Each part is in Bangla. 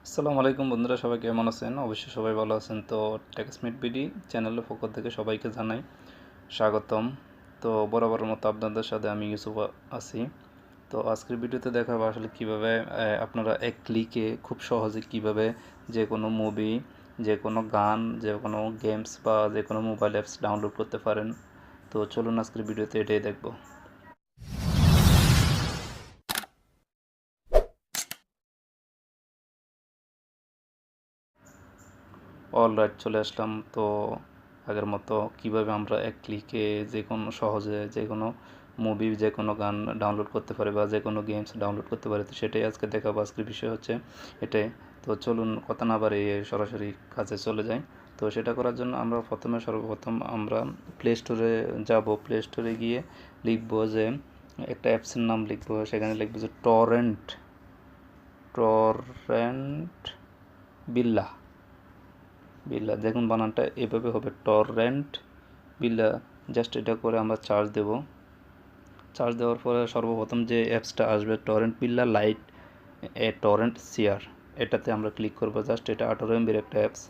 আসসালামু আলাইকুম বন্ধুরা, সবাই কেমন আছেন? অবশ্যই সবাই ভালো আছেন। তো টেক্সমিট বিডি চ্যানেলের পক্ষ থেকে সবাইকে জানাই স্বাগতম। তো বরাবরের মতো আপনাদের সাথে আমি ইউসুফ আছি। তো আজকের ভিডিওতে দেখাবো আসলে কীভাবে আপনারা এক ক্লিকে খুব সহজে কীভাবে যে কোনো মুভি, যে কোনো গান, যে কোনো গেমস বা যে কোনো মোবাইল অ্যাপস ডাউনলোড করতে পারেন। তো চলুন আজকের ভিডিওতে এটাই দেখব। অলরাইট, চলে আসলাম। তো আগের মতো কীভাবে আমরা এক ক্লিকে যে কোনো সহজে যে কোনো মুভি, যে কোনো গান ডাউনলোড করতে পারি বা যে কোনো গেমস ডাউনলোড করতে পারি, তো সেটাই আজকে দেখাবো। আজকের বিষয় হচ্ছে এটাই। তো চলুন কথা না বাড়িয়ে সরাসরি কাজে চলে যাই। তো সেটা করার জন্য আমরা সর্বপ্রথম আমরা প্লে স্টোরে যাব। প্লে স্টোরে গিয়ে লিখবো যে একটা অ্যাপসের নাম লিখবো, সেখানে লিখবো যে টরেন্ট বিল্লা। দেখুন বানানটা এভাবে হবে, টরেন্ট বিল্লা। জাস্ট এটা করে আমরা চার্জ দেব। চার্জ দেওয়ার পরে সর্বপ্রথম যে অ্যাপসটা আসবে টরেন্ট বিল্লা লাইট টরেন্ট শেয়ার, এটাতে আমরা ক্লিক করব। জাস্ট এটা 18 MB একটা অ্যাপস।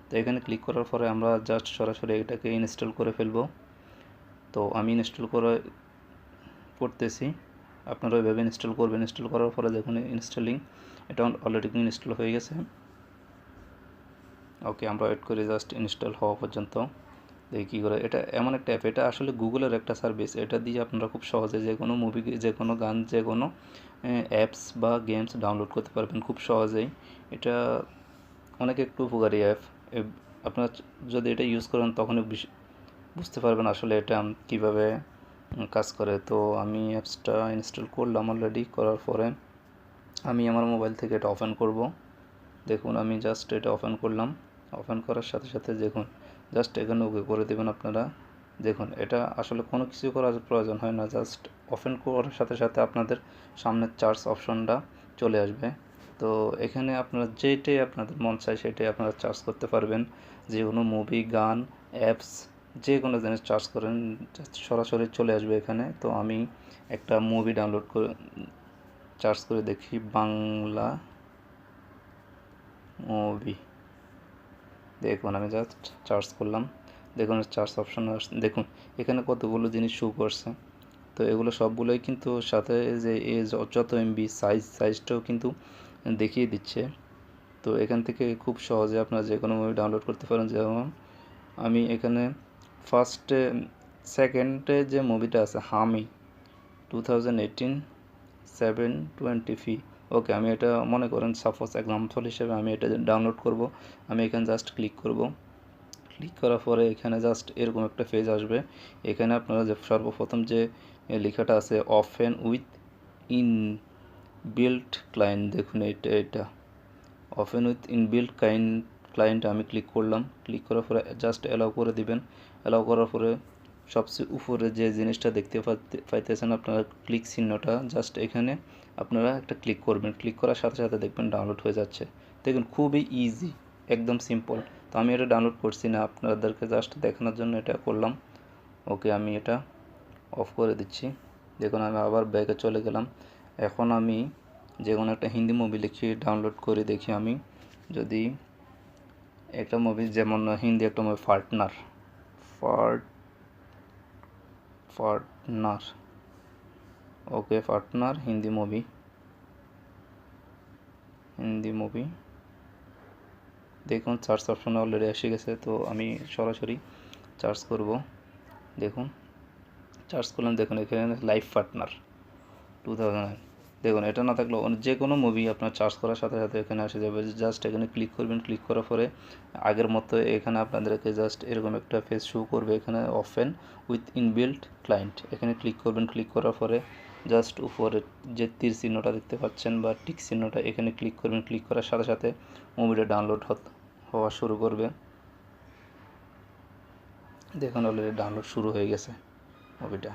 তো এখানে ক্লিক করার পরে আমরা জাস্ট সরাসরি এটাকে ইনস্টল করে ফেলব। তো আমি ইনস্টল করতেছি, আপনারা ওইভাবে ইনস্টল করবেন। ইনস্টল করার পরে দেখুন ইনস্টলিং, এটা অলরেডি ইনস্টল হয়ে গেছে। ওকে, আমরা ওয়েট করি জাস্ট ইনস্টল হওয়া পর্যন্ত। দেখি কী করে। এটা এমন একটা অ্যাপ, এটা আসলে গুগলের একটা সার্ভিস। এটা দিয়ে আপনারা খুব সহজে যে কোনো মুভি, যে কোনো গান, যে কোনো অ্যাপস বা গেমস ডাউনলোড করতে পারবেন খুব সহজেই। এটা অনেক একটু উপকারী অ্যাপ। আপনারা যদি এটা ইউজ করেন তখনই বুঝতে পারবেন আসলে এটা কীভাবে কাজ করে। তো আমি অ্যাপসটা ইনস্টল করলাম অলরেডি। করার পরে আমি আমার মোবাইল থেকে এটা ওপেন করব। দেখুন আমি জাস্ট এটা ওপেন করলাম। ওপেন করার সাথে সাথে দেখুন জাস্ট এখানে ওকে করে দেবেন আপনারা। দেখুন এটা আসলে কোনো কিছু করার প্রয়োজন হয় না, জাস্ট ওপেন করার সাথে সাথে আপনাদের সামনের চার্জ অপশনটা চলে আসবে। তো এখানে আপনারা যেটাই আপনাদের মন চায় সেটাই আপনারা চার্জ করতে পারবেন। যে কোনো মুভি, গান, অ্যাপস, যে কোনো জিনিস চার্জ করেন জাস্ট সরাসরি চলে আসবে এখানে। তো আমি একটা মুভি ডাউনলোড করে চার্জ করে দেখি, বাংলা মুভি। দেখুন আমি জাস্ট চার্জ করলাম। দেখুন চার্জ অপশন দেখুন এখানে কতগুলো জিনিস শো করছে। তো এগুলো সবগুলোই কিন্তু সাথে যে যত এমবি সাইজটাও কিন্তু দেখিয়ে দিচ্ছে। তো এখান থেকে খুব সহজে আপনারা যে কোনো মুভি ডাউনলোড করতে পারেন। যেমন আমি এখানে সেকেন্ডে যে মুভিটা আছে, হামি 2018 720p। ওকে, আমি এটা মনে করেন সাপোজ এক্সাম্পল হিসেবে আমি এটা ডাউনলোড করব। আমি এখানে জাস্ট ক্লিক করব। ক্লিক করার পরে এখানে জাস্ট এরকম একটা পেজ আসবে। এখানে আপনারা যে সর্বপ্রথম যে লেখাটা আছে ওপেন উইথ ইনবিল্ট ক্লায়েন্ট, দেখুন এটা ওপেন উইথ ইনবিল্ট ক্লায়েন্ট আমি ক্লিক করলাম। ক্লিক করার পরে জাস্ট অ্যালাউ করে দিবেন। অ্যালাউ করার পরে সবচেয়ে উপরে যে জিনিসটা দেখতে পাইতেছেন আপনারা, ক্লিক চিহ্নটা, জাস্ট এখানে আপনারা একটা ক্লিক করবেন। ক্লিক করার সাথে সাথে দেখবেন ডাউনলোড হয়ে যাচ্ছে। দেখুন খুবই ইজি, একদম সিম্পল। তো আমি এটা ডাউনলোড করছি না, আপনাদেরকে জাস্ট দেখানোর জন্য এটা করলাম। ওকে, আমি এটা অফ করে দিচ্ছি। দেখুন আমি আবার ব্যাকে চলে গেলাম। এখন আমি যে কোনো একটা হিন্দি মুভি লিখে ডাউনলোড করে দেখি। আমি যদি একটা মুভি, যেমন হিন্দি একটা মুভি পার্টনার, ওকে পার্টনার হিন্দি মুভি। দেখুন সার্চ অপশনে অলরেডি এসে গেছে। তো আমি সরাসরি সার্চ করব। দেখুন সার্চ করলাম, দেখুন এখানে লাইফ পার্টনার 2009। দেখুন এটা না থাকলেও যে কোনো মুভি আপনার সার্চ করার সাথে সাথে এখানে এসে যাবে। জাস্ট এখানে ক্লিক করবেন। ক্লিক করার পরে আগের মতো এখানে আপনাদেরকে জাস্ট এরকম একটা পেজ শো করবে। এখানে ওপেন উইথ ইনবিল্ট ক্লায়েন্ট, এখানে ক্লিক করবেন। ক্লিক করার পরে জাস্ট উপরে যে তীর চিহ্নটা দেখতে পাচ্ছেন বা টিক চিহ্নটা, এখানে ক্লিক করবেন। ক্লিক করার সাথে সাথে মুভিটা ডাউনলোড হওয়া শুরু করবে। দেখুন অলরেডি ডাউনলোড শুরু হয়ে গেছে মুভিটা,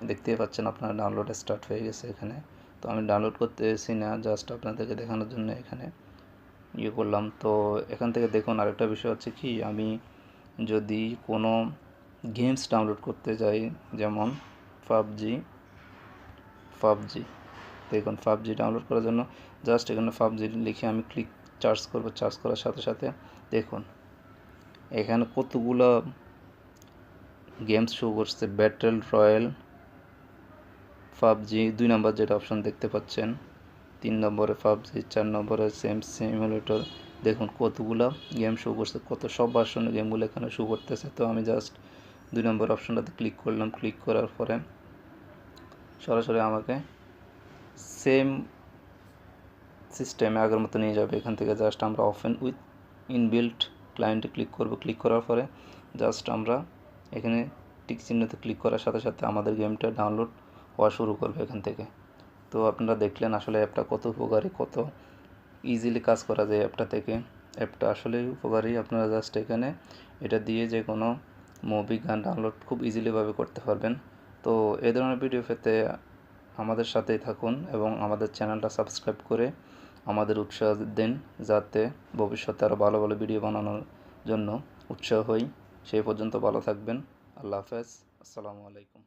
দেখতেই পাচ্ছেন আপনারা ডাউনলোড স্টার্ট হয়ে গেছে এখানে। তো আমি ডাউনলোড করতেছি না, জাস্ট আপনাদেরকে দেখানোর জন্য এখানে করলাম। তো এখান থেকে দেখুন আরেকটা বিষয় হচ্ছে কি, আমি যদি কোনো গেমস ডাউনলোড করতে যাই, যেমন পাবজি, দেখুন পাবজি ডাউনলোড করার জন্য জাস্ট এখানে পাবজি লিখে আমি চার্জ করব। চার্জ করার সাথে সাথে দেখুন এখানে কতগুলো গেমস শো করছে, ব্যাটল রয়্যাল, পাবজি 2 নম্বর যেটা অপশন দেখতে পাচ্ছেন, 3 নম্বরে পাবজি, 4 নম্বরে সিমুলেটর। দেখুন কতগুলো গেম শো করছে, কত সব ভার্সনের গেমগুলো এখানে শো করতেছে। তো আমি জাস্ট 2 নম্বর অপশনটাতে ক্লিক করলাম। ক্লিক করার পরে সরাসরি আমাকে সেম সিস্টেমে আগের মতো নিয়ে যাবে। এখান থেকে জাস্ট আমরা ওপেন উইথ ইনবিল্ট ক্লায়েন্টে ক্লিক করব। ক্লিক করার পরে জাস্ট আমরা এখানে টিক চিহ্নতে ক্লিক করার সাথে সাথে আমাদের গেমটা ডাউনলোড হওয়া শুরু করবে এখান থেকে। তো আপনারা দেখলেন আসলে অ্যাপটা কত উপকারী, কত ইজিলি কাজ করা যায় অ্যাপটা থেকে। অ্যাপটা আসলেই উপকারী। আপনারা জাস্ট এখানে এটা দিয়ে যে কোনো মুভি, গান ডাউনলোড খুব ইজিলিভাবে করতে পারবেন। তো এই ধরনের ভিডিও পেতে আমাদের সাথেই থাকুন এবং আমাদের চ্যানেলটা সাবস্ক্রাইব করে আমাদের উৎসাহ দিন, যাতে ভবিষ্যতে আরও ভালো ভালো ভিডিও বানানোর জন্য উৎসাহ হই। সেই পর্যন্ত ভালো থাকবেন। আল্লাহ হাফেজ। আসসালামু আলাইকুম।